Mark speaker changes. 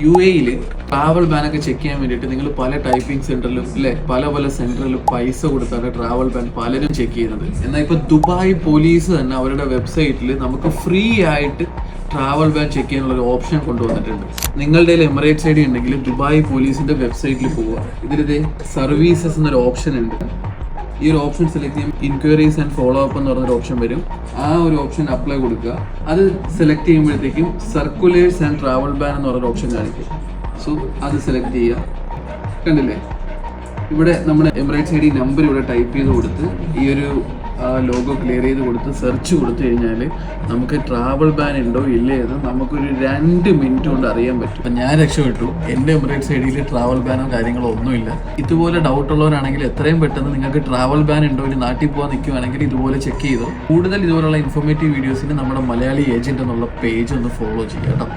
Speaker 1: UAE travel ബാനൊക്കെ check ചെയ്യാൻ വേണ്ടിയിട്ട് നിങ്ങൾ പല ടൈപ്പിംഗ് സെന്ററിലും അല്ലെ പല സെന്ററിലും പൈസ കൊടുത്താണ് ട്രാവൽ ബാൻ പലരും ചെക്ക് ചെയ്യുന്നത്. എന്നാൽ ഇപ്പൊ ദുബായ് പോലീസ് തന്നെ അവരുടെ വെബ്സൈറ്റിൽ നമുക്ക് ഫ്രീ ആയിട്ട് ട്രാവൽ ബാൻ ചെക്ക് ചെയ്യാനുള്ള ഒരു ഓപ്ഷൻ കൊണ്ടുവന്നിട്ടുണ്ട്. നിങ്ങളുടെ എമിറേറ്റ്സ് ID ഉണ്ടെങ്കിൽ ദുബായ് പോലീസിന്റെ വെബ്സൈറ്റിൽ പോവുക. ഇതിലിത് സർവീസസ് എന്നൊരു ഓപ്ഷൻ ഉണ്ട്. ഈ ഒരു ഓപ്ഷൻ സെലക്ട് ചെയ്യും. ഇൻക്വയറീസ് ആൻഡ് ഫോളോ അപ്പ് എന്ന് പറഞ്ഞൊരു ഓപ്ഷൻ വരും. ആ ഒരു ഓപ്ഷൻ അപ്ലൈ കൊടുക്കുക. അത് സെലക്ട് ചെയ്യുമ്പോഴത്തേക്കും സർക്കുലേഴ്സ് ആൻഡ് ട്രാവൽ ബാൻ എന്ന് പറഞ്ഞൊരു ഓപ്ഷൻ കാണിക്കും. സോ അത് സെലക്ട് ചെയ്യുക. കണ്ടില്ലേ, ഇവിടെ നമ്മുടെ എമിറേറ്റ്സ് ID നമ്പർ ഇവിടെ ടൈപ്പ് ചെയ്ത് കൊടുത്ത് ഈ ഒരു ലോഗോ ക്ലിയർ ചെയ്ത് കൊടുത്ത് സെർച്ച് കൊടുത്തു കഴിഞ്ഞാൽ നമുക്ക് ട്രാവൽ ബാൻ ഉണ്ടോ ഇല്ലേ എന്ന് നമുക്കൊരു 2 മിനിറ്റ് കൊണ്ട് അറിയാൻ പറ്റും. അപ്പം ഞാൻ രക്ഷപ്പെട്ടു. എൻ്റെ എമിറേറ്റ്സ് IDയിൽ ട്രാവൽ ബാനോ കാര്യങ്ങളോ ഒന്നുമില്ല. ഇതുപോലെ ഡൗട്ട് ഉള്ളവരാണെങ്കിൽ എത്രയും പെട്ടെന്ന് നിങ്ങൾക്ക് ട്രാവൽ ബാൻ ഉണ്ടോ ഇനി നാട്ടിൽ പോകാൻ നിൽക്കുകയാണെങ്കിൽ ഇതുപോലെ ചെക്ക് ചെയ്തു. കൂടുതൽ ഇതുപോലുള്ള ഇൻഫോർമേറ്റീവ് വീഡിയോസിന് നമ്മുടെ മലയാളി ഏജന്റ് എന്നുള്ള പേജ് ഒന്ന് ഫോളോ ചെയ്യാം കേട്ടോ.